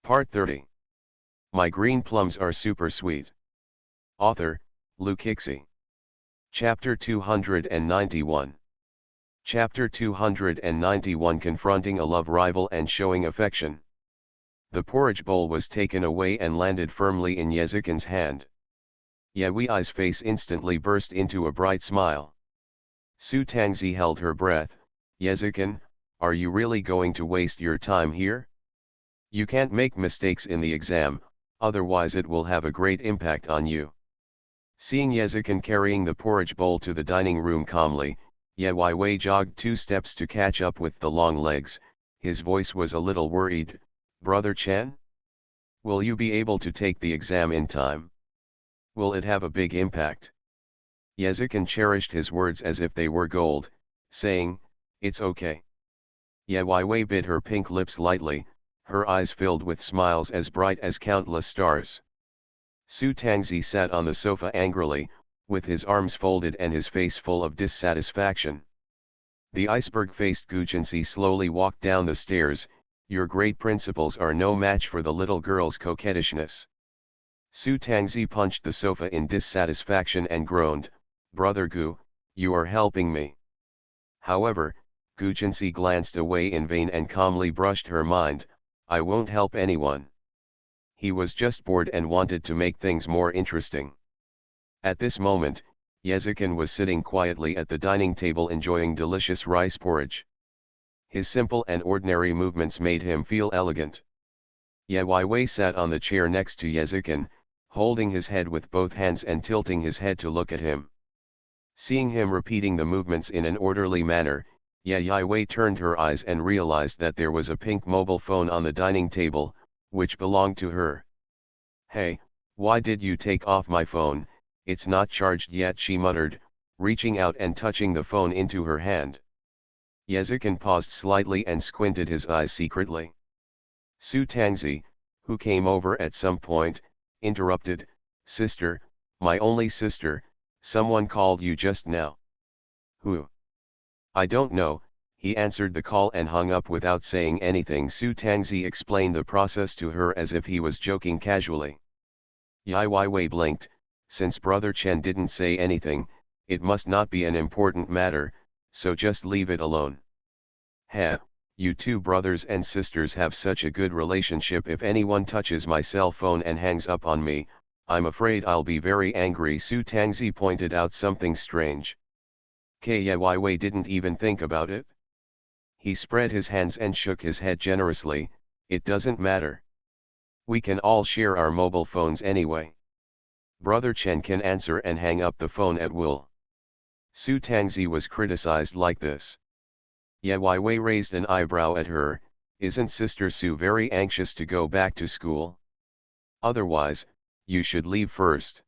Part 30. My green plums are super sweet. Author, Luke Hixie. Chapter 291. Chapter 291 Confronting a Love Rival and Showing Affection. The porridge bowl was taken away and landed firmly in Yezikin's hand. Yawi's face instantly burst into a bright smile. Su Tangzi held her breath. Yezikin, are you really going to waste your time here? You can't make mistakes in the exam, otherwise it will have a great impact on you. Seeing Yezikin carrying the porridge bowl to the dining room calmly, Yawi jogged 2 steps to catch up with the long legs. His voice was a little worried. Brother Chen? Will you be able to take the exam in time? Will it have a big impact? Yezikin cherished his words as if they were gold, saying, it's okay. Yawi bit her pink lips lightly, her eyes filled with smiles as bright as countless stars. Su Tangzi sat on the sofa angrily, with his arms folded and his face full of dissatisfaction. The iceberg-faced Guchensi slowly walked down the stairs. Your great principles are no match for the little girl's coquettishness. Su Tangzi punched the sofa in dissatisfaction and groaned, Brother Gu, you are helping me. However, Guchensi glanced away in vain and calmly brushed her mind, I won't help anyone. He was just bored and wanted to make things more interesting. At this moment, Yezikin was sitting quietly at the dining table enjoying delicious rice porridge. His simple and ordinary movements made him feel elegant. Yawi sat on the chair next to Yezikin, holding his head with both hands and tilting his head to look at him. Seeing him repeating the movements in an orderly manner, Yawi turned her eyes and realized that there was a pink mobile phone on the dining table, which belonged to her. Hey, why did you take off my phone? It's not charged yet, she muttered, reaching out and touching the phone into her hand. Yezikin paused slightly and squinted his eyes secretly. Su Tangzi, who came over at some point, interrupted, Sister, my only sister, someone called you just now. Who? I don't know, he answered the call and hung up without saying anything. Su Tangzi explained the process to her as if he was joking casually. Yawi blinked, since Brother Chen didn't say anything, it must not be an important matter, so just leave it alone. Heh, you two brothers and sisters have such a good relationship. If anyone touches my cell phone and hangs up on me, I'm afraid I'll be very angry. Su Tangzi pointed out something strange. Yawi didn't even think about it. He spread his hands and shook his head generously, it doesn't matter. We can all share our mobile phones anyway. Brother Chen can answer and hang up the phone at will. Su Tangzi was criticized like this. Yawi raised an eyebrow at her, isn't Sister Su very anxious to go back to school? Otherwise, you should leave first.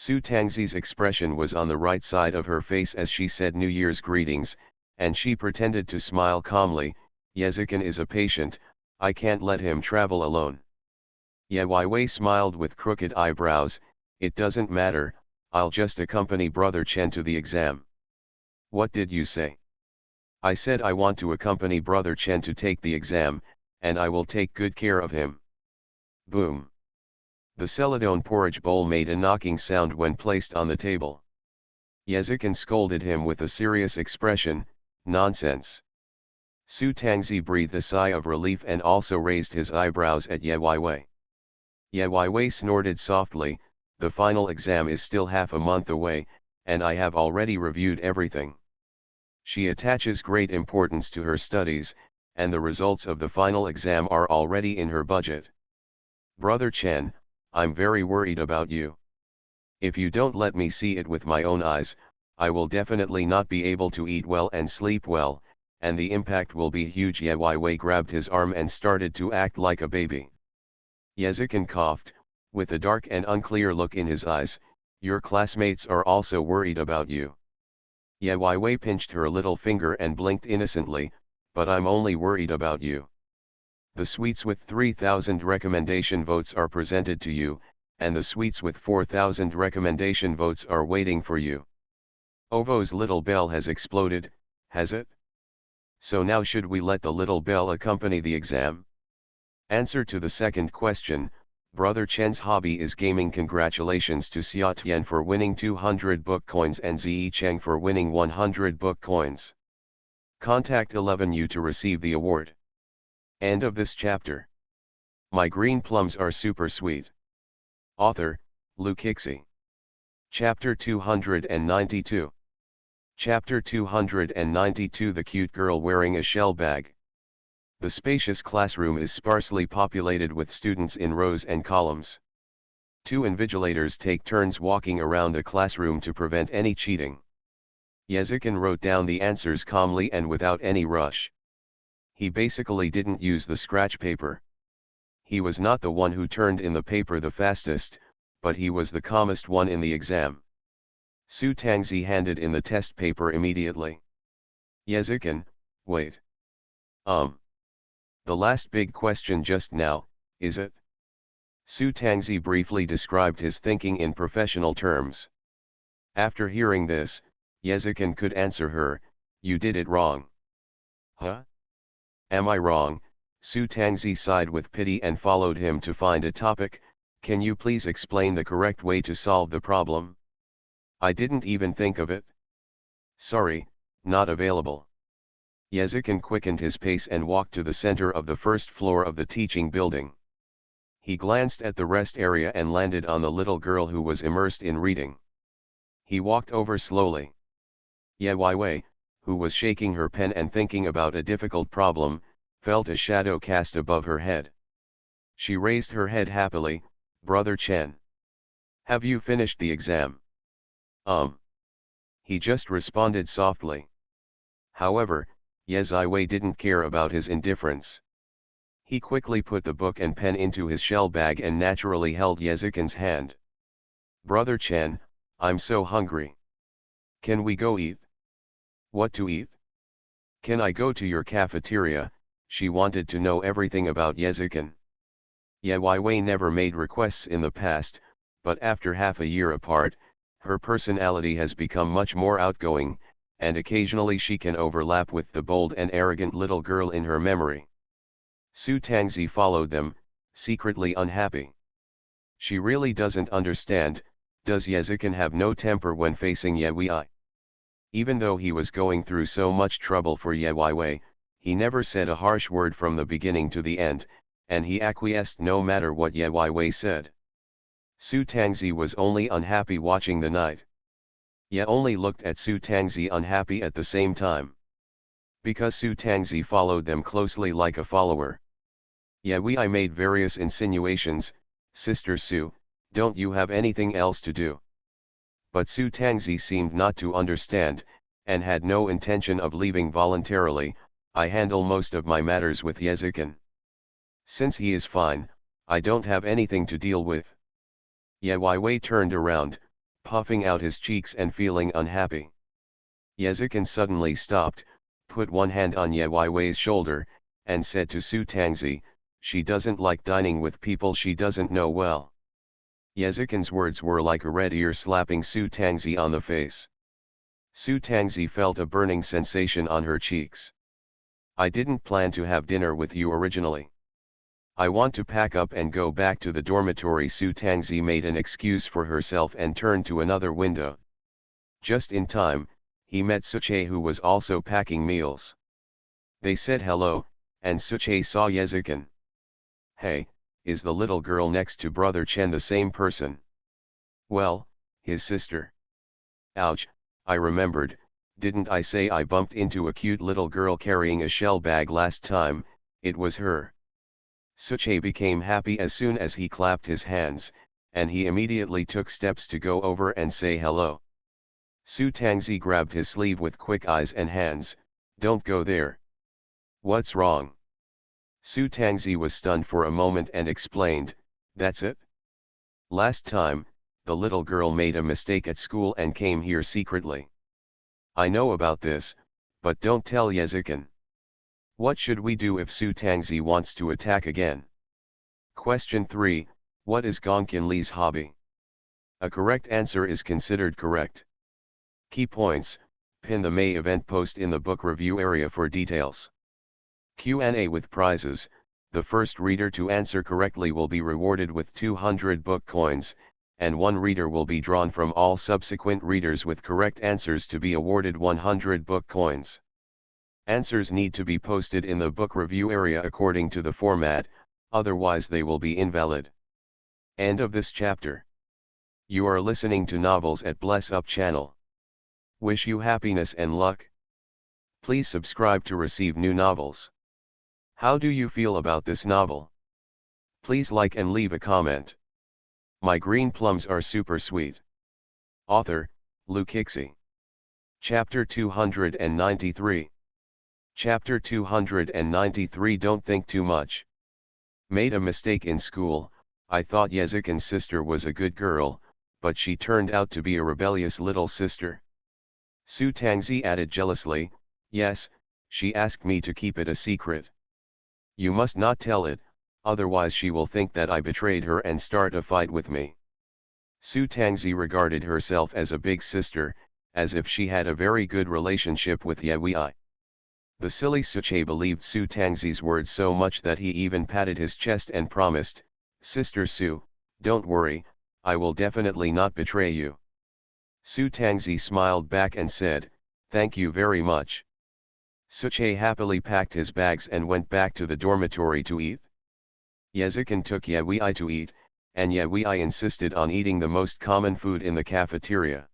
Su Tangzi's expression was on the right side of her face as she said New Year's greetings, and she pretended to smile calmly, Yezikin is a patient, I can't let him travel alone. Yawi smiled with crooked eyebrows, it doesn't matter, I'll just accompany Brother Chen to the exam. What did you say? I said I want to accompany Brother Chen to take the exam, and I will take good care of him. Boom. The celadone porridge bowl made a knocking sound when placed on the table. Yezikin scolded him with a serious expression, nonsense. Su Tangzi breathed a sigh of relief and also raised his eyebrows at Yawi. Yawi snorted softly, the final exam is still half a month away, and I have already reviewed everything. She attaches great importance to her studies, and the results of the final exam are already in her budget. Brother Chen, I'm very worried about you. If you don't let me see it with my own eyes, I will definitely not be able to eat well and sleep well, and the impact will be huge. Yawi grabbed his arm and started to act like a baby. Yezikin coughed, with a dark and unclear look in his eyes, your classmates are also worried about you. Yawi pinched her little finger and blinked innocently, but I'm only worried about you. The sweets with 3,000 recommendation votes are presented to you, and the sweets with 4,000 recommendation votes are waiting for you. Ovo's little bell has exploded, has it? So now should we let the little bell accompany the exam? Answer to the second question, Brother Chen's hobby is gaming. Congratulations to Xia Tian for winning 200 book coins and Ziyi Cheng for winning 100 book coins. Contact 11U to receive the award. End of this chapter. My green plums are super sweet. Author, Lu Kixi. Chapter 292. Chapter 292. The cute girl wearing a shell bag. The spacious classroom is sparsely populated with students in rows and columns. Two invigilators take turns walking around the classroom to prevent any cheating. Yezikin wrote down the answers calmly and without any rush. He basically didn't use the scratch paper. He was not the one who turned in the paper the fastest, but he was the calmest one in the exam. Su Tangzi handed in the test paper immediately. Yezikin, wait. The last big question just now, is it? Su Tangzi briefly described his thinking in professional terms. After hearing this, Yezikin could answer her, you did it wrong. Huh? Am I wrong? Su Tangzi sighed with pity and followed him to find a topic. Can you please explain the correct way to solve the problem? I didn't even think of it. Sorry, not available. Yezikin quickened his pace and walked to the center of the first floor of the teaching building. He glanced at the rest area and landed on the little girl who was immersed in reading. He walked over slowly. Ye Weiwei, who was shaking her pen and thinking about a difficult problem, felt a shadow cast above her head. She raised her head happily. Brother Chen. Have you finished the exam? He just responded softly. However, Ye Ziwei didn't care about his indifference. He quickly put the book and pen into his shell bag and naturally held Yezikin's hand. Brother Chen, I'm so hungry. Can we go eat? What to eat? Can I go to your cafeteria? She wanted to know everything about Yezikin. Ye Weiwei never made requests in the past, but after half a year apart, her personality has become much more outgoing, and occasionally she can overlap with the bold and arrogant little girl in her memory. Su Tangzi followed them, secretly unhappy. She really doesn't understand, does Yezikin have no temper when facing Ye Weiwei? Even though he was going through so much trouble for Ye Weiwei, he never said a harsh word from the beginning to the end, and he acquiesced no matter what Ye Weiwei said. Su Tangzi was only unhappy watching the night. Ye only looked at Su Tangzi unhappy at the same time. Because Su Tangzi followed them closely like a follower. Ye Weiwei made various insinuations, Sister Su, don't you have anything else to do? But Su Tangzi seemed not to understand, and had no intention of leaving voluntarily. I handle most of my matters with Yezikin. Since he is fine, I don't have anything to deal with. Ye Weiwei turned around, puffing out his cheeks and feeling unhappy. Yezikin suddenly stopped, put one hand on Ye Weiwei's shoulder, and said to Su Tangzi, she doesn't like dining with people she doesn't know well. Yezikin's words were like a red ear slapping Su Tangzi on the face. Su Tangzi felt a burning sensation on her cheeks. I didn't plan to have dinner with you originally. I want to pack up and go back to the dormitory. Su Tangzi made an excuse for herself and turned to another window. Just in time, he met Suche, who was also packing meals. They said hello, and Suche saw Yezikin. Hey, is the little girl next to Brother Chen the same person? Well, his sister. Ouch, I remembered, didn't I say I bumped into a cute little girl carrying a shell bag last time? It was her. Suche became happy as soon as he clapped his hands, and he immediately took steps to go over and say hello. Su Tangzi grabbed his sleeve with quick eyes and hands. Don't go there. What's wrong? Su Tangzi was stunned for a moment and explained, that's it? Last time, the little girl made a mistake at school and came here secretly. I know about this, but don't tell Yezikin. What should we do if Su Tangzi wants to attack again? Question 3, what is Gongqin Li's hobby? A correct answer is considered correct. Key points, pin the May event post in the book review area for details. Q&A with prizes, The first reader to answer correctly will be rewarded with 200 book coins, and one reader will be drawn from all subsequent readers with correct answers to be awarded 100 book coins. Answers need to be posted in the book review area according to the format, otherwise they will be invalid. End of this chapter. You are listening to Novels at Bless Up channel. Wish you happiness and luck. Please subscribe to receive new novels. How do you feel about this novel? Please like and leave a comment. My green plums are super sweet. Author, Luke Hixie. Chapter 293. Chapter 293. Don't think too much. Made a mistake in school. I thought Yezikin's sister was a good girl, but she turned out to be a rebellious little sister. Su Tangzi added jealously, yes, she asked me to keep it a secret. You must not tell it, otherwise she will think that I betrayed her and start a fight with me. Su Tangzi regarded herself as a big sister, as if she had a very good relationship with Yewei. The silly Suche believed Su Tangzi's words so much that he even patted his chest and promised, Sister Su, don't worry, I will definitely not betray you. Su Tangzi smiled back and said, thank you very much. Suche happily packed his bags and went back to the dormitory to eat. Yezikin took Yewei to eat, and Yewei insisted on eating the most common food in the cafeteria.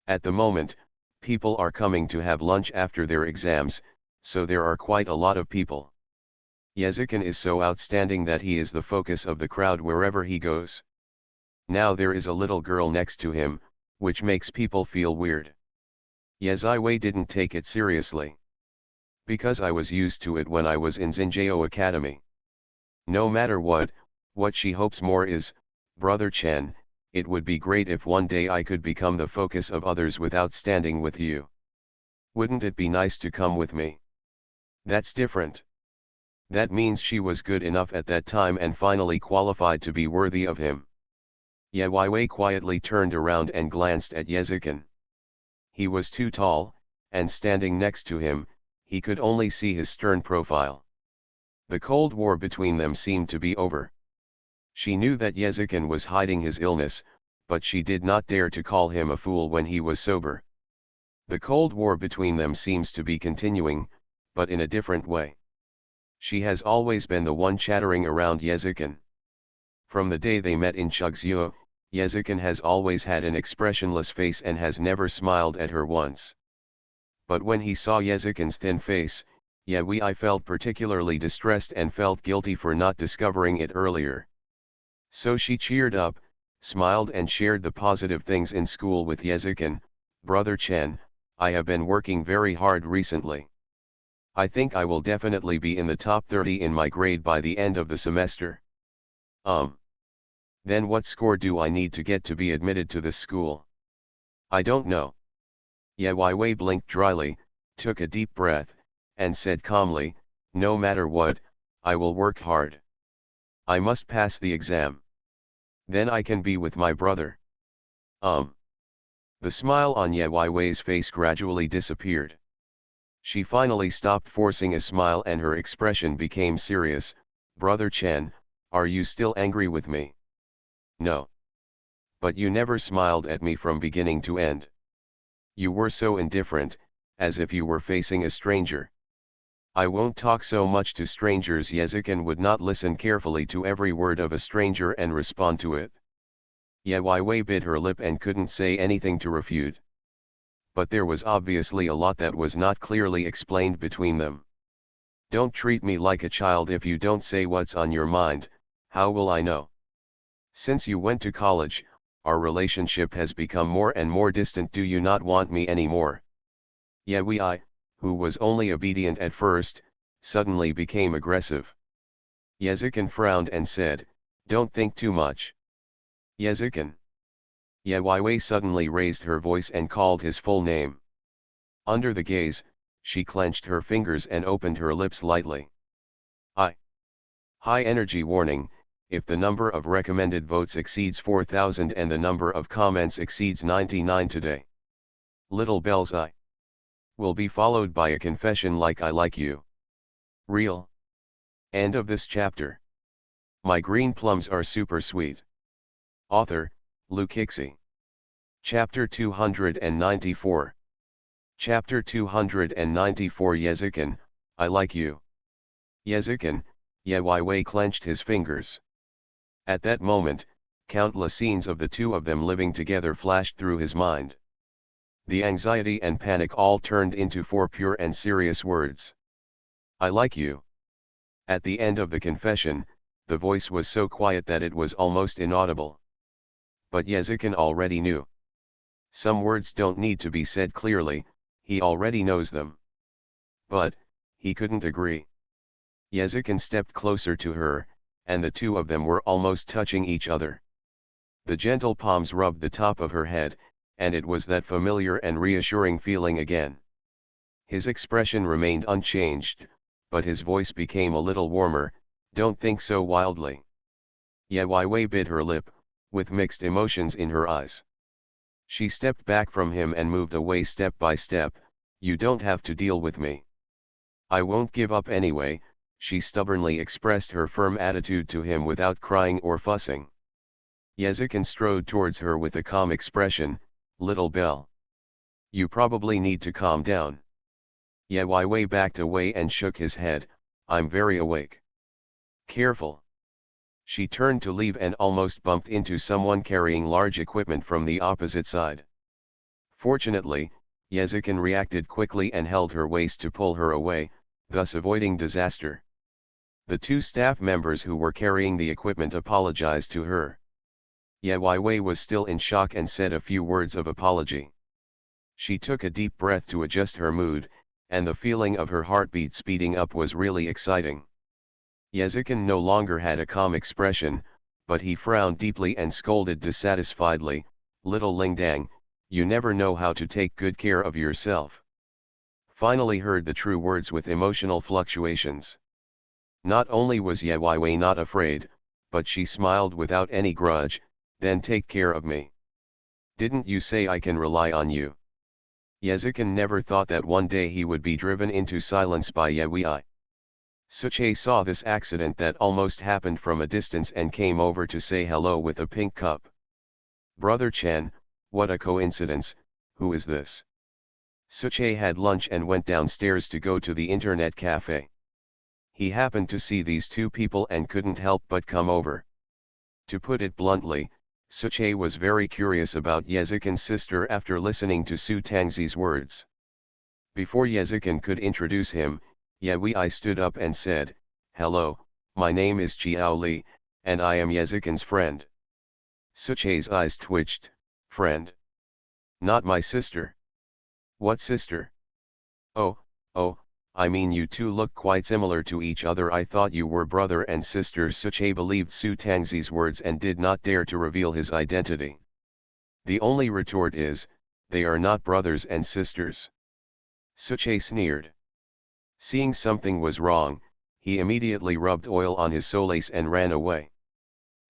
At the moment, people are coming to have lunch after their exams, so there are quite a lot of people. Yezikin is so outstanding that he is the focus of the crowd wherever he goes. Now there is a little girl next to him, which makes people feel weird. Yeziwei didn't take it seriously. Because I was used to it when I was in Xinjiao Academy. No matter what she hopes more is, Brother Chen, it would be great if one day I could become the focus of others without standing with you. Wouldn't it be nice to come with me? That's different. That means she was good enough at that time and finally qualified to be worthy of him. Yewei quietly turned around and glanced at Yezikin. He was too tall, and standing next to him, he could only see his stern profile. The Cold War between them seemed to be over. She knew that Yezikin was hiding his illness, but she did not dare to call him a fool when he was sober. The Cold War between them seems to be continuing, but in a different way. She has always been the one chattering around Yezikin. From the day they met in Chugzhou, Yezikin has always had an expressionless face and has never smiled at her once. But when he saw Yezikin's thin face, Yewei felt particularly distressed and felt guilty for not discovering it earlier. So she cheered up, smiled and shared the positive things in school with Yezikin. Brother Chen, I have been working very hard recently. I think I will definitely be in the top 30 in my grade by the end of the semester. Then what score do I need to get to be admitted to this school? I don't know. Yewei blinked dryly, took a deep breath, and said calmly, no matter what, I will work hard. I must pass the exam. Then I can be with my brother. The smile on Yewei's face gradually disappeared. She finally stopped forcing a smile and her expression became serious. Brother Chen, are you still angry with me? No. But you never smiled at me from beginning to end. You were so indifferent, as if you were facing a stranger. I won't talk so much to strangers. Yezikin would not listen carefully to every word of a stranger and respond to it. Yewei bit her lip and couldn't say anything to refute. But there was obviously a lot that was not clearly explained between them. Don't treat me like a child. If you don't say what's on your mind, how will I know? Since you went to college, our relationship has become more and more distant. Do you not want me anymore? Yewei, who was only obedient at first, suddenly became aggressive. Yezikin frowned and said, don't think too much. Yezikin. Yewei suddenly raised her voice and called his full name. Under the gaze, she clenched her fingers and opened her lips lightly. High energy warning. If the number of recommended votes exceeds 4,000 and the number of comments exceeds 99 today, little bells I will be followed by a confession like I like you. Real. End of this chapter. My green plums are super sweet. Author, Lukixi. Chapter 294. Chapter 294 Yezikin, I like you. Yezikin, Ye Wei clenched his fingers. At that moment, countless scenes of the two of them living together flashed through his mind. The anxiety and panic all turned into four pure and serious words. I like you. At the end of the confession, the voice was so quiet that it was almost inaudible. But Yezikin already knew. Some words don't need to be said clearly, he already knows them. But, he couldn't agree. Yezikin stepped closer to her, and the two of them were almost touching each other. The gentle palms rubbed the top of her head, and it was that familiar and reassuring feeling again. His expression remained unchanged, but his voice became a little warmer, don't think so wildly. Ye Wei bit her lip, with mixed emotions in her eyes. She stepped back from him and moved away step by step, you don't have to deal with me. I won't give up anyway, she stubbornly expressed her firm attitude to him without crying or fussing. Yezikin strode towards her with a calm expression, little Belle. You probably need to calm down. Ye Wei backed away and shook his head, I'm very awake. Careful. She turned to leave and almost bumped into someone carrying large equipment from the opposite side. Fortunately, Yezikin reacted quickly and held her waist to pull her away, thus avoiding disaster. The two staff members who were carrying the equipment apologized to her. Ye Wei was still in shock and said a few words of apology. She took a deep breath to adjust her mood, and the feeling of her heartbeat speeding up was really exciting. Yezikin no longer had a calm expression, but he frowned deeply and scolded dissatisfiedly, little Lingdang, you never know how to take good care of yourself. Finally heard the true words with emotional fluctuations. Not only was Ye Wei not afraid, but she smiled without any grudge, then take care of me. Didn't you say I can rely on you? Yezikin never thought that one day he would be driven into silence by Ye Wei. Suche saw this accident that almost happened from a distance and came over to say hello with a pink cup. Brother Chen, what a coincidence, who is this? Suche had lunch and went downstairs to go to the internet cafe. He happened to see these two people and couldn't help but come over. To put it bluntly, Suche was very curious about Yezikin's sister after listening to Su Tangzi's words. Before Yezikin could introduce him, Ye Wei stood up and said, hello, my name is Chiao Li, and I am Yezikin's friend. Suche's eyes twitched, friend? Not my sister. What sister? Oh, I mean you two look quite similar to each other. I thought you were brother and sister. Suche believed Su Tangzi's words and did not dare to reveal his identity. The only retort is, they are not brothers and sisters. Suche sneered. Seeing something was wrong, he immediately rubbed oil on his solace and ran away.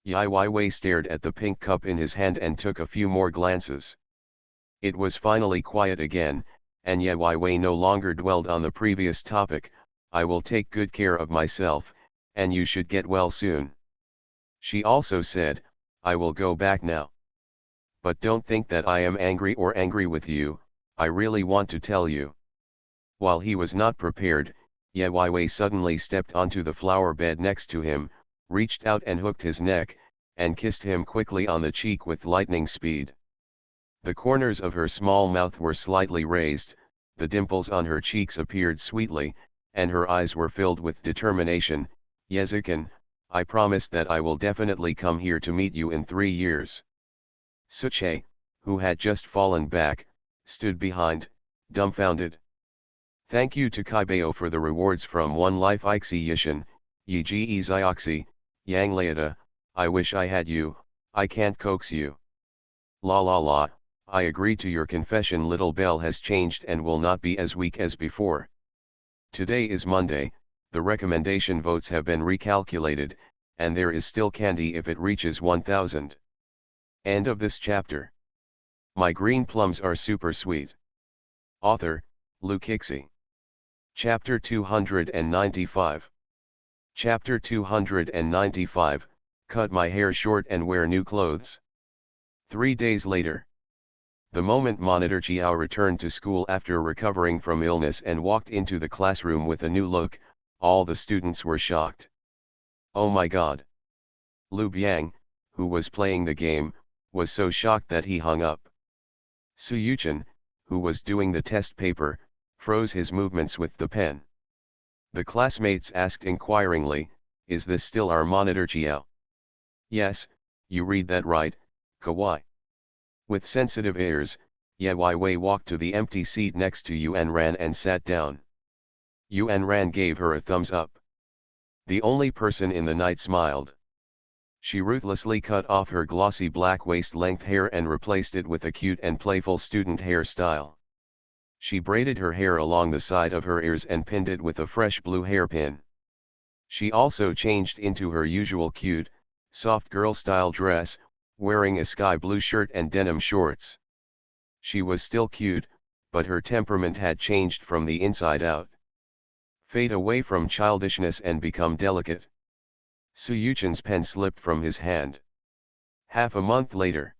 Ye Wei stared at the pink cup in his hand and took a few more glances. It was finally quiet again, and Ye Wei no longer dwelled on the previous topic, I will take good care of myself, and you should get well soon. She also said, I will go back now. But don't think that I am angry with you, I really want to tell you. While he was not prepared, Ye Wei suddenly stepped onto the flower bed next to him, reached out and hooked his neck, and kissed him quickly on the cheek with lightning speed. The corners of her small mouth were slightly raised, the dimples on her cheeks appeared sweetly, and her eyes were filled with determination. Yezikin, I promise that I will definitely come here to meet you in 3 years. Suche, who had just fallen back, stood behind, dumbfounded. Thank you to Kaibao for the rewards from One Life Ixi Yishan, Yi Ji Zioxi, Yang Laeta, I wish I had you, I can't coax you. La, I agree to your confession. Little Belle has changed and will not be as weak as before. Today is Monday, the recommendation votes have been recalculated, and there is still candy if it reaches 1000. End of this chapter. My green plums are super sweet. Author, Lukixi. Chapter 295. Chapter 295, Cut my hair short and wear new clothes. 3 days later. The moment Monitor Chiao returned to school after recovering from illness and walked into the classroom with a new look, all the students were shocked. Oh my god! Lu Biang, who was playing the game, was so shocked that he hung up. Su Yuchen, who was doing the test paper, froze his movements with the pen. The classmates asked inquiringly, "Is this still our Monitor Chiao?" "Yes, you read that right, Kawai." With sensitive airs, Ye Wei walked to the empty seat next to Yuan Ran and sat down. Yuan Ran gave her a thumbs up. The only person in the night smiled. She ruthlessly cut off her glossy black waist-length hair and replaced it with a cute and playful student hairstyle. She braided her hair along the side of her ears and pinned it with a fresh blue hairpin. She also changed into her usual cute, soft girl-style dress, wearing a sky blue shirt and denim shorts. She was still cute, but her temperament had changed from the inside out. Fade away from childishness and become delicate. Su Yuchen's pen slipped from his hand. Half a month later.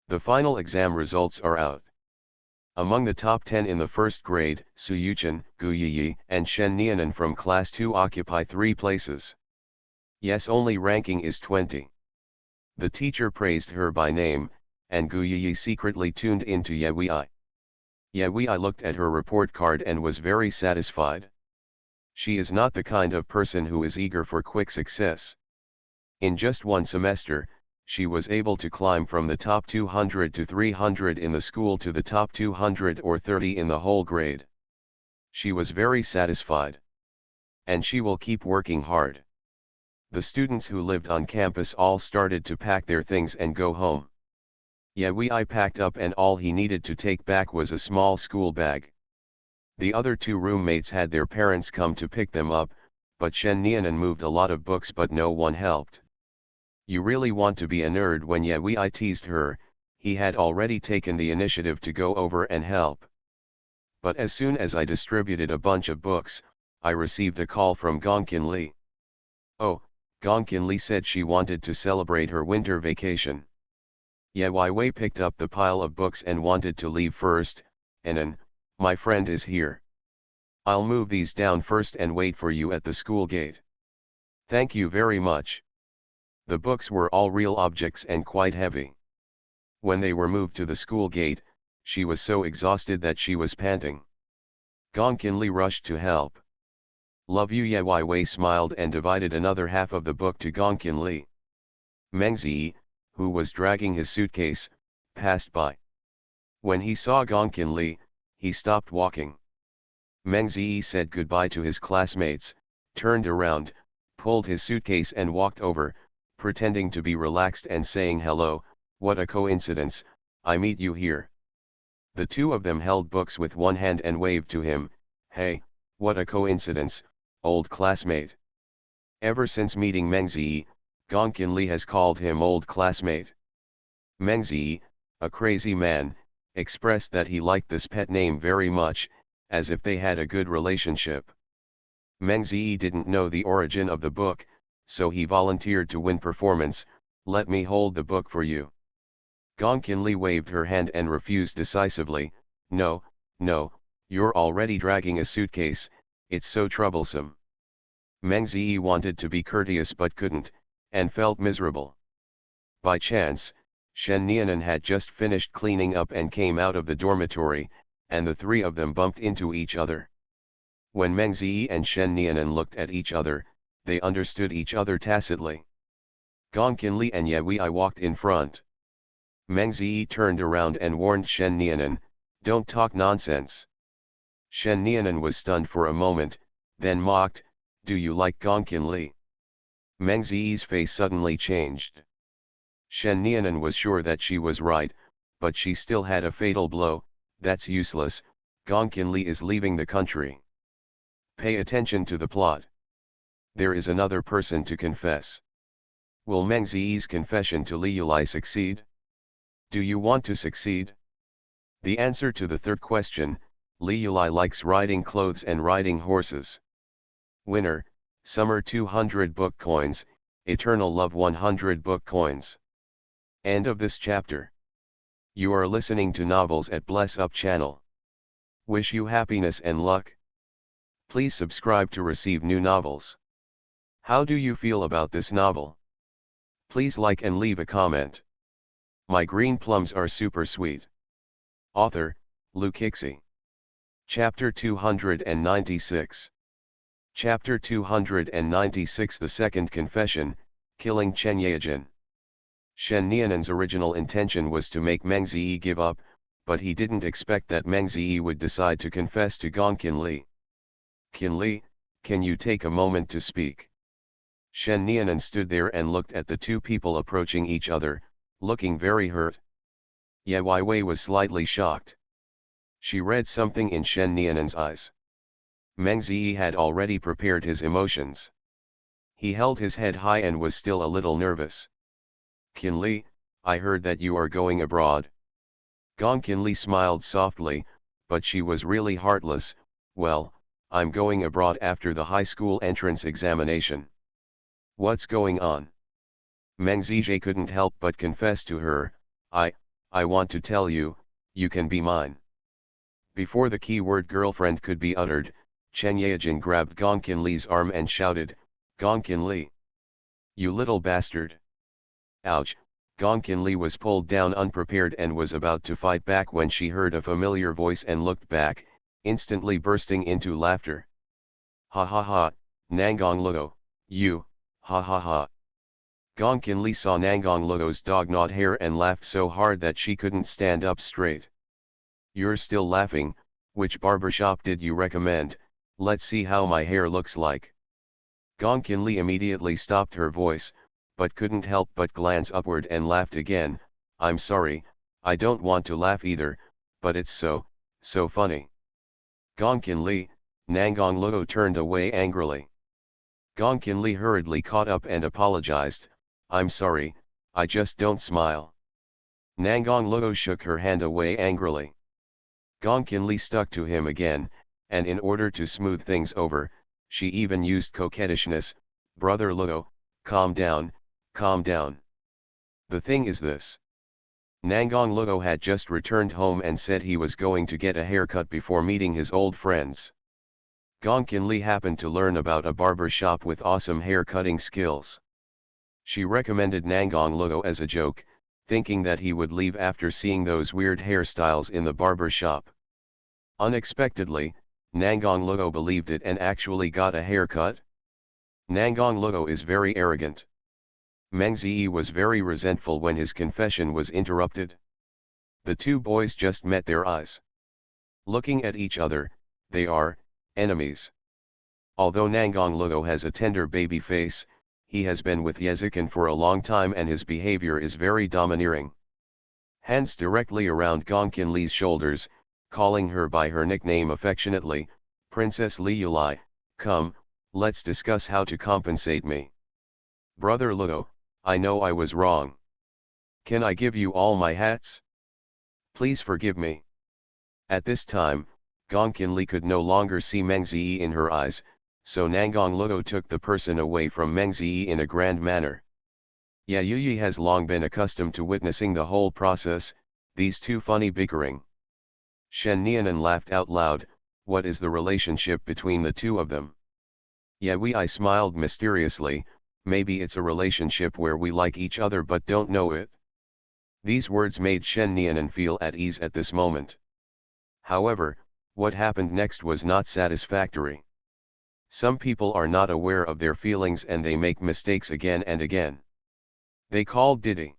The final exam results are out. Among the top 10 in the first grade, Su Yuchen, Gu Yiyi, and Shen Nianan from class 2 occupy 3 places. Yes, only ranking is 20. The teacher praised her by name, and Gu Yiyi secretly tuned into Ye Wei. Ye Wei looked at her report card and was very satisfied. She is not the kind of person who is eager for quick success. In just one semester, she was able to climb from the top 200 to 300 in the school to the top 200 or 30 in the whole grade. She was very satisfied. And she will keep working hard. The students who lived on campus all started to pack their things and go home. Ye Wei packed up and all he needed to take back was a small school bag. The other 2 roommates had their parents come to pick them up, but Shen Nianan moved a lot of books but no one helped. You really want to be a nerd when Ye Wei teased her, he had already taken the initiative to go over and help. But as soon as I distributed a bunch of books, I received a call from Gongkin Li. Oh, Gongkin Li said she wanted to celebrate her winter vacation. Ye Wei picked up the pile of books and wanted to leave first. "Anan, my friend is here. I'll move these down first and wait for you at the school gate." "Thank you very much." The books were all real objects and quite heavy. When they were moved to the school gate, she was so exhausted that she was panting. Gongkin Li rushed to help. "Love you." Ye Wei smiled and divided another half of the book to Gongkin Li. Meng Ziyi, who was dragging his suitcase, passed by. When he saw Gongkin Li, he stopped walking. Meng Ziyi said goodbye to his classmates, turned around, pulled his suitcase and walked over, pretending to be relaxed and saying, "Hello, what a coincidence, I meet you here." The 2 of them held books with one hand and waved to him. "Hey, what a coincidence, old classmate." Ever since meeting Meng Ziyi, Gongkin Li has called him old classmate. Meng Ziyi, a crazy man, expressed that he liked this pet name very much, as if they had a good relationship. Meng Ziyi didn't know the origin of the book, so he volunteered to win performance. "Let me hold the book for you." Gongkin Li waved her hand and refused decisively. No, you're already dragging a suitcase, it's so troublesome." Meng Ziyi wanted to be courteous but couldn't, and felt miserable. By chance, Shen Nianan had just finished cleaning up and came out of the dormitory, and the 3 of them bumped into each other. When Meng Ziyi and Shen Nianan looked at each other, they understood each other tacitly. Gongkin Li and Ye Wei walked in front. Meng Ziyi turned around and warned Shen Nianan, "Don't talk nonsense." Shen Nianan was stunned for a moment, then mocked, "Do you like Gongkin Li?" Meng Ziyi's face suddenly changed. Shen Nianan was sure that she was right, but she still had a fatal blow. "That's useless, Gongkin Li is leaving the country." Pay attention to the plot. There is another person to confess. Will Meng Ziyi's confession to Li Yulai succeed? Do you want to succeed? The answer to the third question, Li Yulai likes riding clothes and riding horses. Winner, Summer 200 book coins, Eternal Love 100 book coins. End of this chapter. You are listening to Novels at Bless Up channel. Wish you happiness and luck. Please subscribe to receive new novels. How do you feel about this novel? Please like and leave a comment. My green plums are super sweet. Author, Lukixi. Chapter 296. Chapter 296 The Second Confession, Killing Chen Yaojin. Shen Nianan's original intention was to make Meng Ziyi give up, but he didn't expect that Meng Ziyi would decide to confess to Gong Qinli. Qinli, can you take a moment to speak? Shen Nianan stood there and looked at the two people approaching each other, looking very hurt. Ye Weiwei was slightly shocked. She read something in Shen Nianan's eyes. Meng Ziyi had already prepared his emotions. He held his head high and was still a little nervous. Qinli, I heard that you are going abroad. Gong Qinli smiled softly, but she was really heartless. Well, I'm going abroad after the high school entrance examination. What's going on? Meng Ziyi couldn't help but confess to her, I want to tell you, you can be mine. Before the keyword girlfriend could be uttered, Chen Yaojin grabbed Gong Qinli's arm and shouted, Gong Qinli! You little bastard! Ouch! Gong Qinli was pulled down unprepared and was about to fight back when she heard a familiar voice and looked back, instantly bursting into laughter. Ha ha ha, Nangong Luo, you, ha ha ha. Gong Qinli saw Nangong Luo's dog-gnawed hair and laughed so hard that she couldn't stand up straight. You're still laughing, which barbershop did you recommend? Let's see how my hair looks like. Gong Qinli immediately stopped her voice, but couldn't help but glance upward and laughed again. I'm sorry, I don't want to laugh either, but it's so funny. Gong Qinli, Nangong Luo turned away angrily. Gong Qinli hurriedly caught up and apologized, I'm sorry, I just don't smile. Nangong Luo shook her hand away angrily. Gong Qinli stuck to him again, and in order to smooth things over, she even used coquettishness, Brother Luo, calm down, calm down. The thing is this. Nangong Luo had just returned home and said he was going to get a haircut before meeting his old friends. Gong Qinli happened to learn about a barber shop with awesome hair cutting skills. She recommended Nangong Luo as a joke, thinking that he would leave after seeing those weird hairstyles in the barber shop. Unexpectedly, Nangong Luo believed it and actually got a haircut. Nangong Luo is very arrogant. Meng Ziyi was very resentful when his confession was interrupted. The two boys just met their eyes. Looking at each other, they are enemies. Although Nangong Luo has a tender baby face, he has been with Yezikan for a long time and his behavior is very domineering. Hands directly around Gong Qinli's shoulders, calling her by her nickname affectionately, Princess Li Yulai, come, let's discuss how to compensate me. Brother Luo, I know I was wrong. Can I give you all my hats? Please forgive me. At this time, Gong Qinli could no longer see Meng Ziyi in her eyes, so Nangong Luo took the person away from Meng Ziyi in a grand manner. Ya Yuyi has long been accustomed to witnessing the whole process, these two funny bickering. Shen Nianan laughed out loud, what is the relationship between the two of them? Ya Wei smiled mysteriously, maybe it's a relationship where we like each other but don't know it. These words made Shen Nianan feel at ease at this moment. However, what happened next was not satisfactory. Some people are not aware of their feelings and they make mistakes again and again. They called Didi.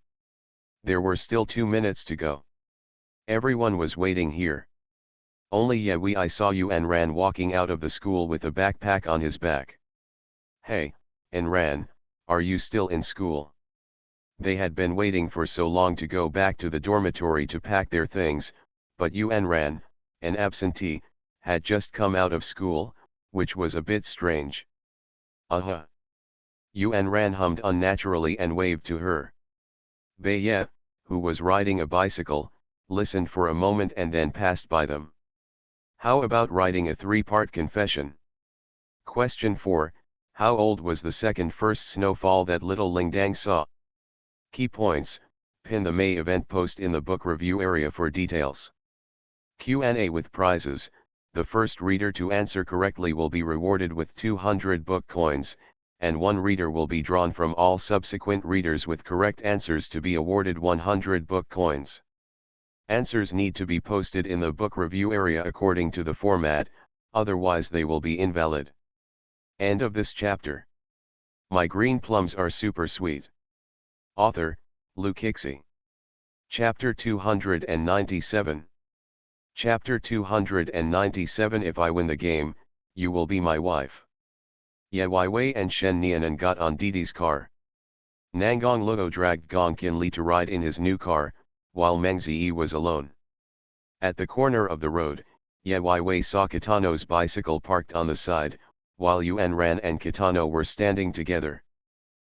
There were still 2 minutes to go. Everyone was waiting here. Only Ye Wei saw Yuan Ran walking out of the school with a backpack on his back. Hey, Ran, are you still in school? They had been waiting for so long to go back to the dormitory to pack their things, but Yuan Ran, an absentee, had just come out of school, which was a bit strange. Yuan Ran hummed unnaturally and waved to her. Beiye, who was riding a bicycle, listened for a moment and then passed by them. How about writing a 3-part confession? Question 4. How old was the second first snowfall that little Ling Dang saw? Key points, pin the May event post in the book review area for details. Q&A with prizes, the first reader to answer correctly will be rewarded with 200 book coins, and one reader will be drawn from all subsequent readers with correct answers to be awarded 100 book coins. Answers need to be posted in the book review area according to the format, otherwise they will be invalid. End of this chapter. My green plums are super sweet. Author, Luke Hixie. Chapter 297. Chapter 297 If I win the game, you will be my wife. Ye Wei and Shen Nianan got on Didi's car. Nangong Luo dragged Gong Qin Li to ride in his new car, while Meng Ziyi was alone. At the corner of the road, Ye Wei saw Kitano's bicycle parked on the side, while Yuan Ran and Kitano were standing together.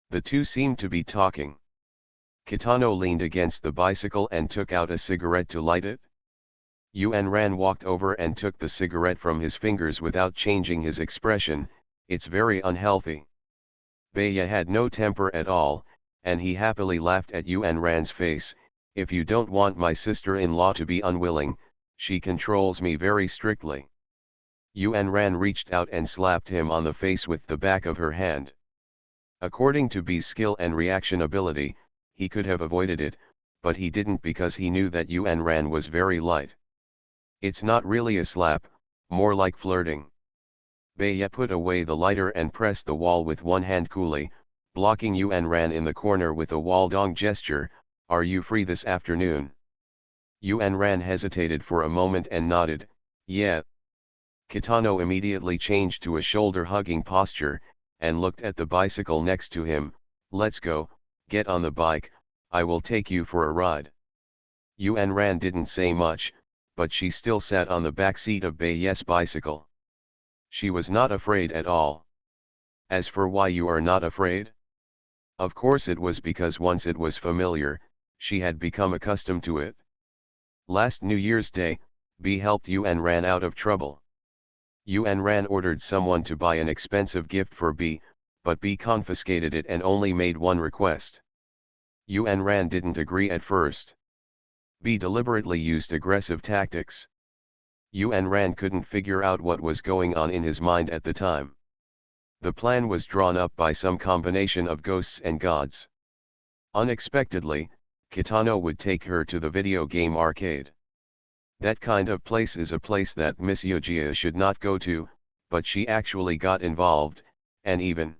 The two seemed to be talking. Kitano leaned against the bicycle and took out a cigarette to light it. Yuan Ran walked over and took the cigarette from his fingers without changing his expression. It's very unhealthy. Beiya had no temper at all, and he happily laughed at Yuan Ran's face. If you don't want my sister-in-law to be unwilling, she controls me very strictly. Yuan Ran reached out and slapped him on the face with the back of her hand. According to B's skill and reaction ability, he could have avoided it, but he didn't because he knew that Yuan Ran was very light. It's not really a slap, more like flirting. Beiya put away the lighter and pressed the wall with one hand coolly, blocking Yuan Ran in the corner with a waldong gesture. Are you free this afternoon? Yuan Ran hesitated for a moment and nodded, yeah. Kitano immediately changed to a shoulder-hugging posture, and looked at the bicycle next to him. Let's go, get on the bike, I will take you for a ride. Yuan Ran didn't say much, but she still sat on the back seat of Beiya's bicycle. She was not afraid at all. As for why you are not afraid? Of course it was because once it was familiar, she had become accustomed to it. Last New Year's Day, B helped Yuan Ran out of trouble. Yuan Ran ordered someone to buy an expensive gift for B, but B confiscated it and only made one request. Yuan Ran didn't agree at first. B deliberately used aggressive tactics. Yuan Ran couldn't figure out what was going on in his mind at the time. The plan was drawn up by some combination of ghosts and gods. Unexpectedly, Kitano would take her to the video game arcade. That kind of place is a place that Miss Yojia should not go to, but she actually got involved, and even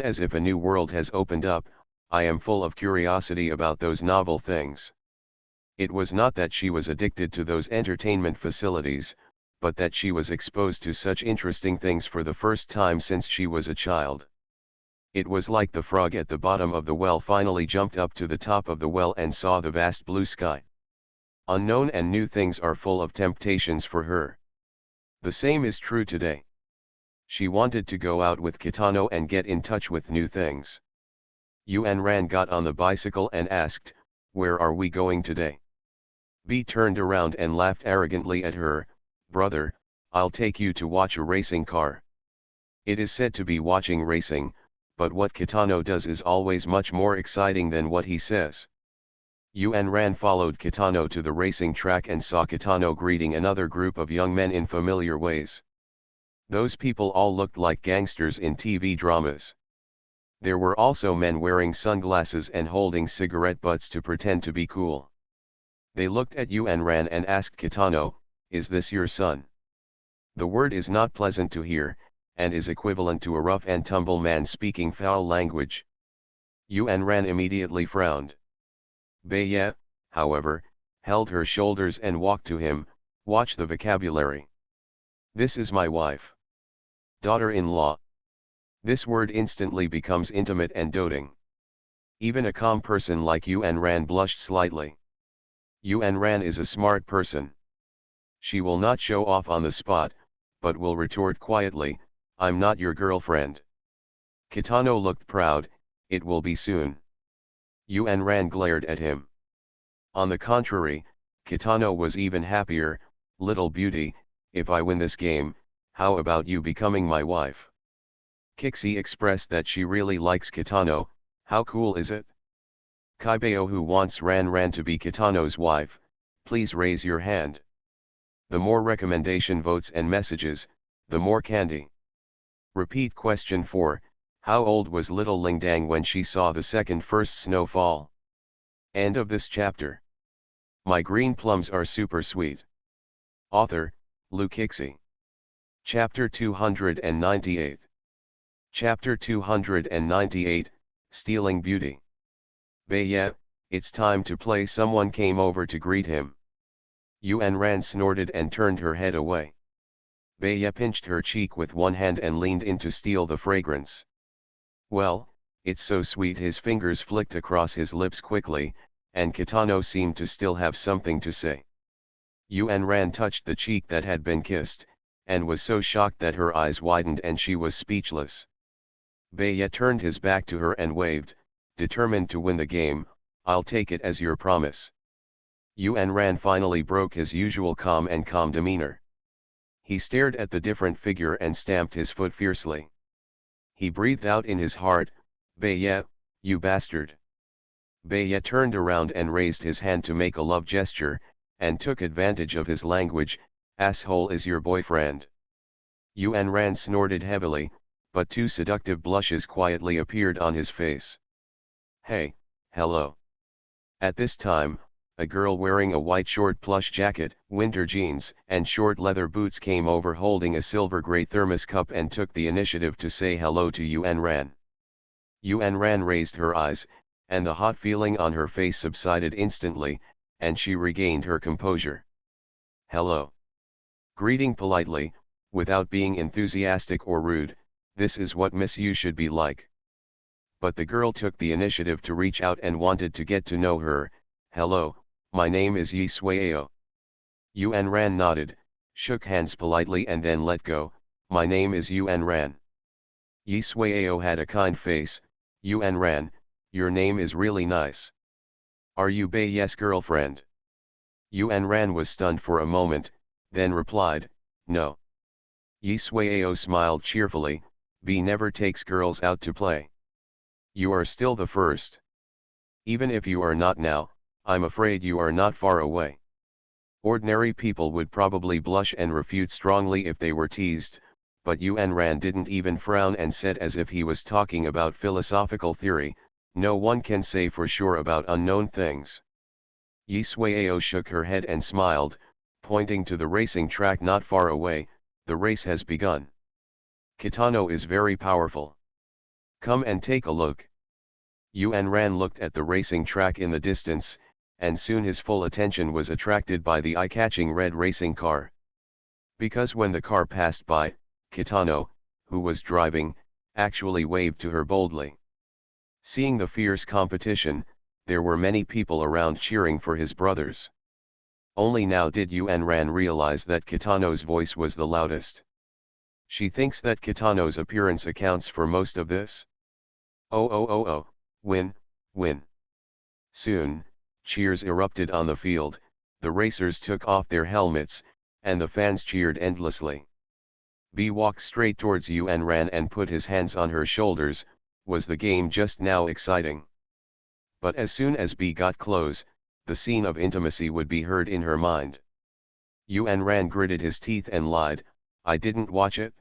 as if a new world has opened up, I am full of curiosity about those novel things. It was not that she was addicted to those entertainment facilities, but that she was exposed to such interesting things for the first time since she was a child. It was like the frog at the bottom of the well finally jumped up to the top of the well and saw the vast blue sky. Unknown and new things are full of temptations for her. The same is true today. She wanted to go out with Kitano and get in touch with new things. Yuan Ran got on the bicycle and asked, "Where are we going today?" B turned around and laughed arrogantly at her. "Brother, I'll take you to watch a racing car." It is said to be watching racing, but what Kitano does is always much more exciting than what he says. Yuan Ran followed Kitano to the racing track and saw Kitano greeting another group of young men in familiar ways. Those people all looked like gangsters in TV dramas. There were also men wearing sunglasses and holding cigarette butts to pretend to be cool. They looked at Yuan Ran and asked Kitano, "Is this your son?" The word is not pleasant to hear, and is equivalent to a rough and tumble man speaking foul language. Yuan Ran immediately frowned. Beiya, however, held her shoulders and walked to him. Watch the vocabulary. This is my wife. Daughter-in-law. This word instantly becomes intimate and doting. Even a calm person like Yuan Ran blushed slightly. Yuan Ran is a smart person. She will not show off on the spot, but will retort quietly, "I'm not your girlfriend." Kitano looked proud, "It will be soon." Yuan Ran glared at him. On the contrary, Kitano was even happier. "Little beauty, if I win this game, how about you becoming my wife?" Kixie expressed that she really likes Kitano. How cool is it? Kaibeo who wants Ran to be Kitano's wife, please raise your hand. The more recommendation votes and messages, the more candy. Repeat question 4, how old was little Lingdang when she saw the first snowfall? End of this chapter. My green plums are super sweet. Author, Lu Kixie. Chapter 298. Chapter 298, Stealing Beauty. Beye, it's time to play. Someone came over to greet him. Yuan Ran snorted and turned her head away. Beye pinched her cheek with one hand and leaned in to steal the fragrance. Well, it's so sweet. His fingers flicked across his lips quickly, and Kitano seemed to still have something to say. Yuan Ran touched the cheek that had been kissed, and was so shocked that her eyes widened and she was speechless. Beye turned his back to her and waved, determined to win the game. I'll take it as your promise. Yuan Ran finally broke his usual calm demeanor. He stared at the different figure and stamped his foot fiercely. He breathed out in his heart, Beye, you bastard. Beye turned around and raised his hand to make a love gesture, and took advantage of his language. Asshole is your boyfriend. Yuan Ran snorted heavily, but 2 seductive blushes quietly appeared on his face. Hey, hello. At this time, a girl wearing a white short plush jacket, winter jeans, and short leather boots came over holding a silver gray thermos cup and took the initiative to say hello to Yuan Ran. Yuan Ran raised her eyes, and the hot feeling on her face subsided instantly, and she regained her composure. Hello. Greeting politely, without being enthusiastic or rude, this is what Miss You should be like. But the girl took the initiative to reach out and wanted to get to know her. Hello, my name is Yi Sueo. Yuan Ran nodded, shook hands politely and then let go. My name is Yuan Ran. Yi Sueo had a kind face. Yuan Ran, your name is really nice. Are you Beye's girlfriend? Yuan Ran was stunned for a moment, then replied, no. Yi Sueo smiled cheerfully, B never takes girls out to play. You are still the first. Even if you are not now, I'm afraid you are not far away. Ordinary people would probably blush and refute strongly if they were teased, but Yuan Ran didn't even frown and said as if he was talking about philosophical theory, no one can say for sure about unknown things. Yi Sueo shook her head and smiled, pointing to the racing track not far away. The race has begun. Kitano is very powerful. Come and take a look. Yuan Ran looked at the racing track in the distance, and soon his full attention was attracted by the eye-catching red racing car. Because when the car passed by, Kitano, who was driving, actually waved to her boldly. Seeing the fierce competition, there were many people around cheering for his brothers. Only now did Yuan Ran realize that Kitano's voice was the loudest. She thinks that Kitano's appearance accounts for most of this? Oh, win, win. Soon, cheers erupted on the field, the racers took off their helmets, and the fans cheered endlessly. B walked straight towards Yuan Ran and put his hands on her shoulders. Was the game just now exciting? But as soon as B got close, the scene of intimacy would be heard in her mind. Yuan Ran gritted his teeth and lied, I didn't watch it.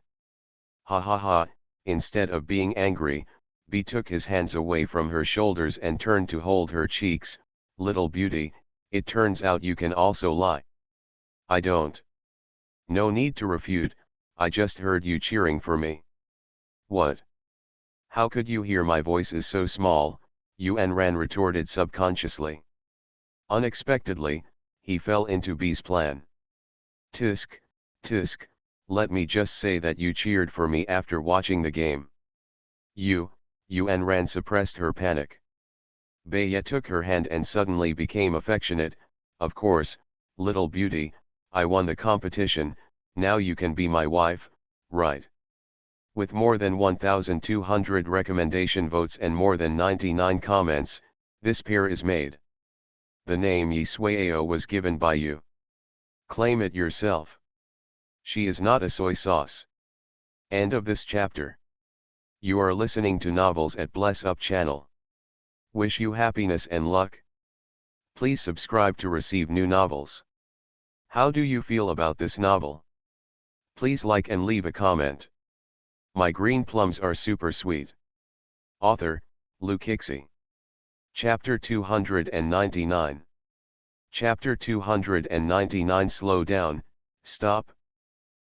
Ha ha ha. Instead of being angry, B took his hands away from her shoulders and turned to hold her cheeks. Little beauty, it turns out you can also lie. I don't. No need to refute, I just heard you cheering for me. What? How could you hear? My voice is so small, Yuan Ran retorted subconsciously. Unexpectedly, he fell into B's plan. Tisk, tisk, let me just say that you cheered for me after watching the game. Yuan Ran suppressed her panic. Beye took her hand and suddenly became affectionate. Of course, little beauty, I won the competition, now you can be my wife, right? With more than 1,200 recommendation votes and more than 99 comments, this pair is made. The name Yi Sueo was given by you. Claim it yourself. She is not a soy sauce. End of this chapter. You are listening to Novels at Bless Up channel. Wish you happiness and luck. Please subscribe to receive new novels. How do you feel about this novel? Please like and leave a comment. My green plums are super sweet. Author, Lukixi. Chapter 299. Chapter 299. Slow down, stop.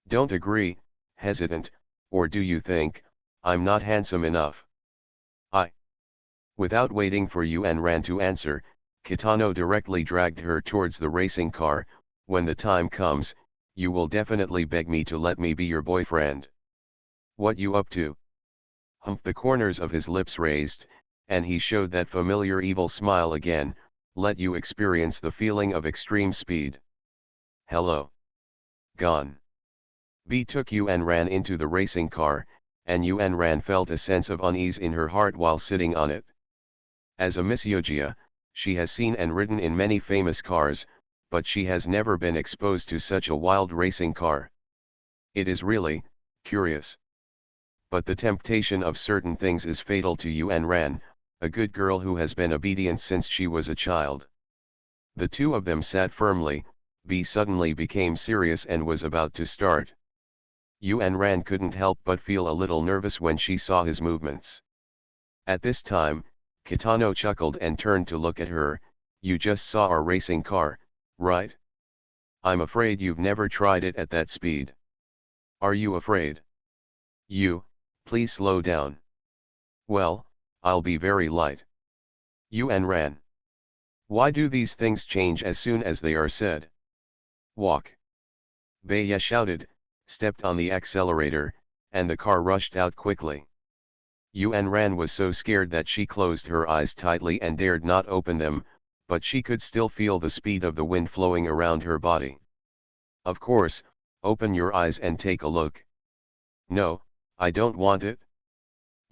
Don't agree, hesitant, or do you think, I'm not handsome enough? Without waiting for Yuan Ran to answer, Kitano directly dragged her towards the racing car. When the time comes, you will definitely beg me to let me be your boyfriend. What you up to? The corners of his lips raised, and he showed that familiar evil smile again. Let you experience the feeling of extreme speed. Hello. Gone. B took Yuan Ran into the racing car, and Yuan Ran felt a sense of unease in her heart while sitting on it. As a Miss Yogia, she has seen and ridden in many famous cars, but she has never been exposed to such a wild racing car. It is really curious. But the temptation of certain things is fatal to Yuan Ran, a good girl who has been obedient since she was a child. The two of them sat firmly. B suddenly became serious and was about to start. Yuan Ran couldn't help but feel a little nervous when she saw his movements. At this time, Kitano chuckled and turned to look at her. You just saw our racing car, right? I'm afraid you've never tried it at that speed. Are you afraid? Please slow down. Well, I'll be very light. Yuan Ran. Why do these things change as soon as they are said? Walk. Beiya shouted, stepped on the accelerator, and the car rushed out quickly. Yuan Ran was so scared that she closed her eyes tightly and dared not open them, but she could still feel the speed of the wind flowing around her body. Of course, open your eyes and take a look. No, I don't want it.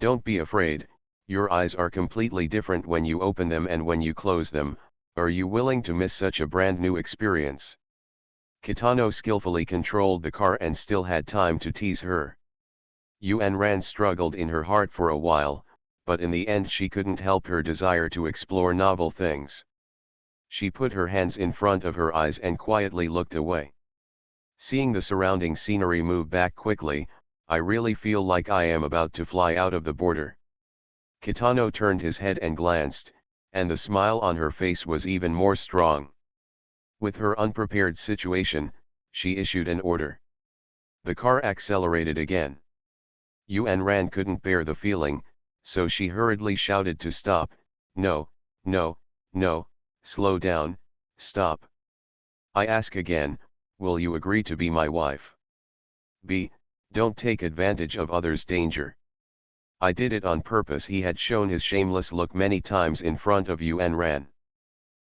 Don't be afraid, your eyes are completely different when you open them and when you close them. Are you willing to miss such a brand new experience? Kitano skillfully controlled the car and still had time to tease her. Yuan Ran struggled in her heart for a while, but in the end she couldn't help her desire to explore novel things. She put her hands in front of her eyes and quietly looked away. Seeing the surrounding scenery move back quickly, I really feel like I am about to fly out of the border. Kitano turned his head and glanced, and the smile on her face was even more strong. With her unprepared situation, she issued an order. The car accelerated again. Yuan Ran couldn't bear the feeling, so she hurriedly shouted to stop. No, no, no, slow down, stop. I ask again, will you agree to be my wife? B. Don't take advantage of others' danger. I did it on purpose. He had shown his shameless look many times in front of Yuan Ran.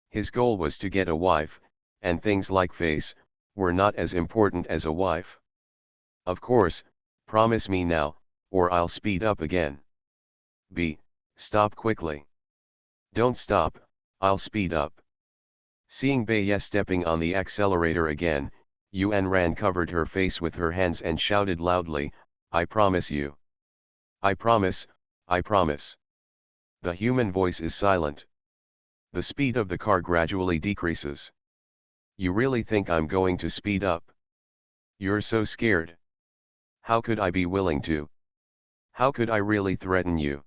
His goal was to get a wife, and things like face were not as important as a wife. Of course, promise me now, or I'll speed up again. B. Stop quickly. Don't stop, I'll speed up. Seeing Beiya stepping on the accelerator again, Yuan Ran covered her face with her hands and shouted loudly, I promise you. I promise, I promise. The human voice is silent. The speed of the car gradually decreases. You really think I'm going to speed up? You're so scared. How could I be willing to? How could I really threaten you?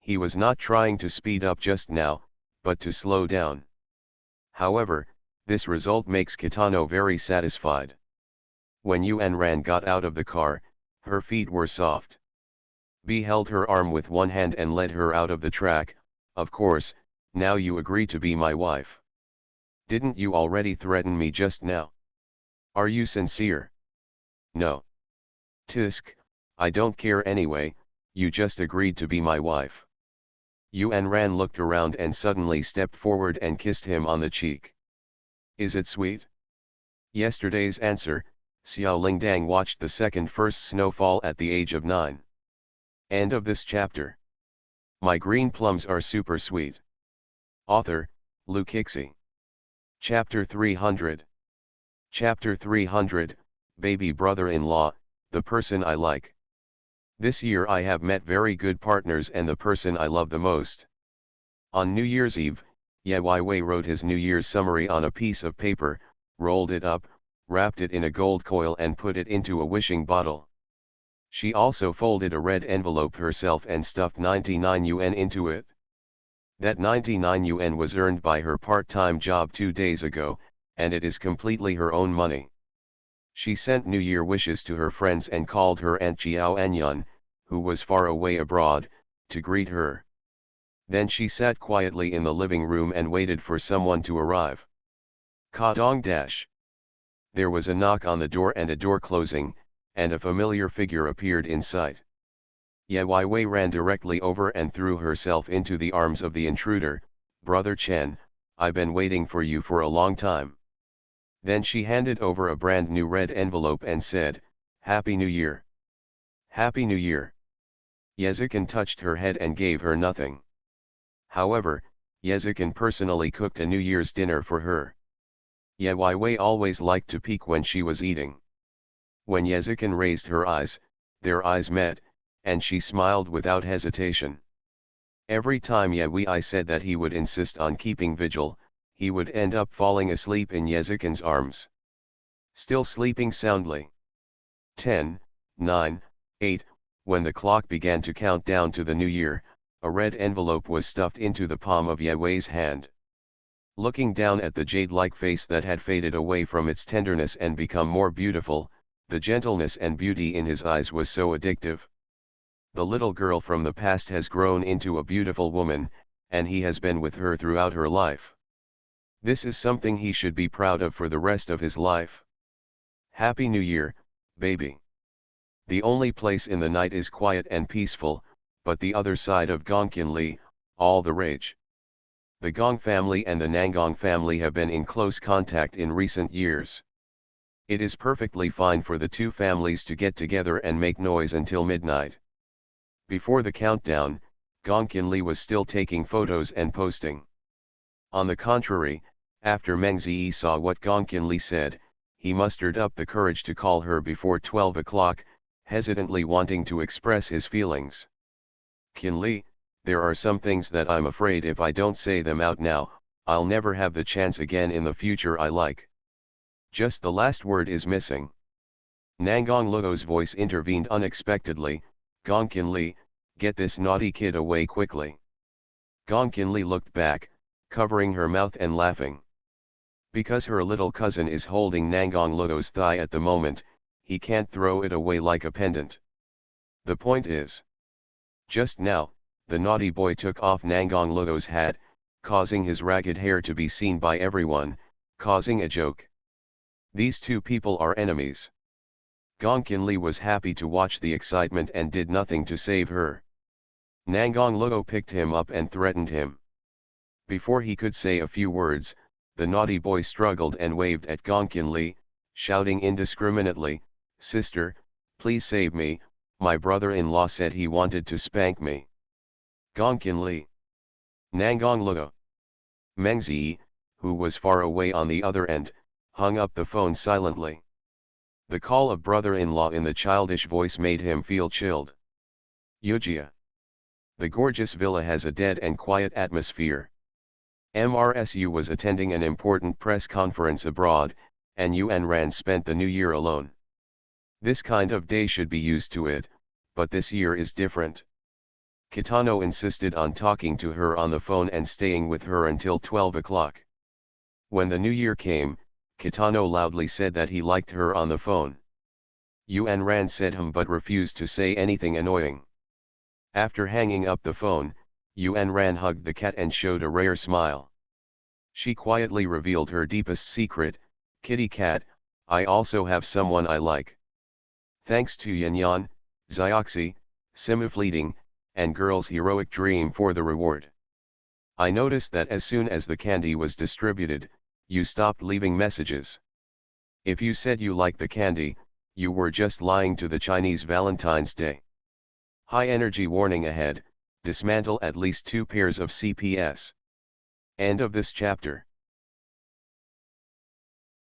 He was not trying to speed up just now, but to slow down. However, this result makes Kitano very satisfied. When Yuan Ran got out of the car, her feet were soft. B held her arm with one hand and led her out of the track. Of course, now you agree to be my wife. Didn't you already threaten me just now? Are you sincere? No. Tisk, I don't care anyway, you just agreed to be my wife. Yuan Ran looked around and suddenly stepped forward and kissed him on the cheek. Is it sweet? Yesterday's answer, Xiao Lingdang watched the first snowfall at the age of 9. End of this chapter. My green plums are super sweet. Author, Lukixi. Chapter 300. Chapter 300, Baby Brother-in-Law, the person I like. This year I have met very good partners and the person I love the most. On New Year's Eve, Ye Wei wrote his New Year's summary on a piece of paper, rolled it up, wrapped it in a gold coil and put it into a wishing bottle. She also folded a red envelope herself and stuffed 99 yuan into it. That 99 yuan was earned by her part-time job 2 days ago, and it is completely her own money. She sent New Year wishes to her friends and called her Aunt Jiao Anyun, who was far away abroad, to greet her. Then she sat quietly in the living room and waited for someone to arrive. Ka-dong dash. There was a knock on the door and a door closing, and a familiar figure appeared in sight. Ye Wei ran directly over and threw herself into the arms of the intruder. "Brother Chen, I've been waiting for you for a long time." Then she handed over a brand new red envelope and said, "Happy New Year." "Happy New Year." Yezikin touched her head and gave her nothing. However, Yezikin personally cooked a New Year's dinner for her. Ye Wei always liked to peek when she was eating. When Yezikin raised her eyes, their eyes met, and she smiled without hesitation. Every time Ye Wei said that he would insist on keeping vigil, he would end up falling asleep in Yezikin's arms. Still sleeping soundly. 10, 9, 8, when the clock began to count down to the new year, a red envelope was stuffed into the palm of Ye Wei's hand. Looking down at the jade-like face that had faded away from its tenderness and become more beautiful, the gentleness and beauty in his eyes was so addictive. The little girl from the past has grown into a beautiful woman, and he has been with her throughout her life. This is something he should be proud of for the rest of his life. Happy New Year, baby. The only place in the night is quiet and peaceful, but the other side of Gongqinli, all the rage. The Gong family and the Nangong family have been in close contact in recent years. It is perfectly fine for the two families to get together and make noise until midnight. Before the countdown, Gongqinli was still taking photos and posting. On the contrary, after Meng Ziyi saw what Gongqinli said, he mustered up the courage to call her before 12 o'clock, hesitantly wanting to express his feelings. "Qinli, there are some things that I'm afraid if I don't say them out now, I'll never have the chance again in the future I like. Just the last word is missing." Nangong Luo's voice intervened unexpectedly. "Gongqinli, get this naughty kid away quickly." Gongqinli looked back, covering her mouth and laughing. Because her little cousin is holding Nangong Luo's thigh at the moment, he can't throw it away like a pendant. The point is, just now, the naughty boy took off Nangong Luo's hat, causing his ragged hair to be seen by everyone, causing a joke. These two people are enemies. Gongqinli was happy to watch the excitement and did nothing to save her. Nangong Luo picked him up and threatened him. Before he could say a few words, the naughty boy struggled and waved at Gongqinli, shouting indiscriminately, "Sister, please save me, my brother-in-law said he wanted to spank me." Gongqinli. Nangong Luo. Meng Ziyi, who was far away on the other end, hung up the phone silently. The call of brother-in-law in the childish voice made him feel chilled. Yujia. The gorgeous villa has a dead and quiet atmosphere. MRSU was attending an important press conference abroad, and Yuan Ran spent the new year alone. This kind of day should be used to it, but this year is different. Kitano insisted on talking to her on the phone and staying with her until 12 o'clock. When the new year came, Kitano loudly said that he liked her on the phone. Yuan Ran said but refused to say anything annoying. After hanging up the phone, Yuan Ran hugged the cat and showed a rare smile. She quietly revealed her deepest secret, "Kitty cat, I also have someone I like." Thanks to Yanyan, Zioxy, Simu fleeting, and girl's heroic dream for the reward. I noticed that as soon as the candy was distributed, you stopped leaving messages. If you said you liked the candy, you were just lying to the Chinese Valentine's Day. High energy warning ahead, dismantle at least 2 pairs of CPS. End of this chapter.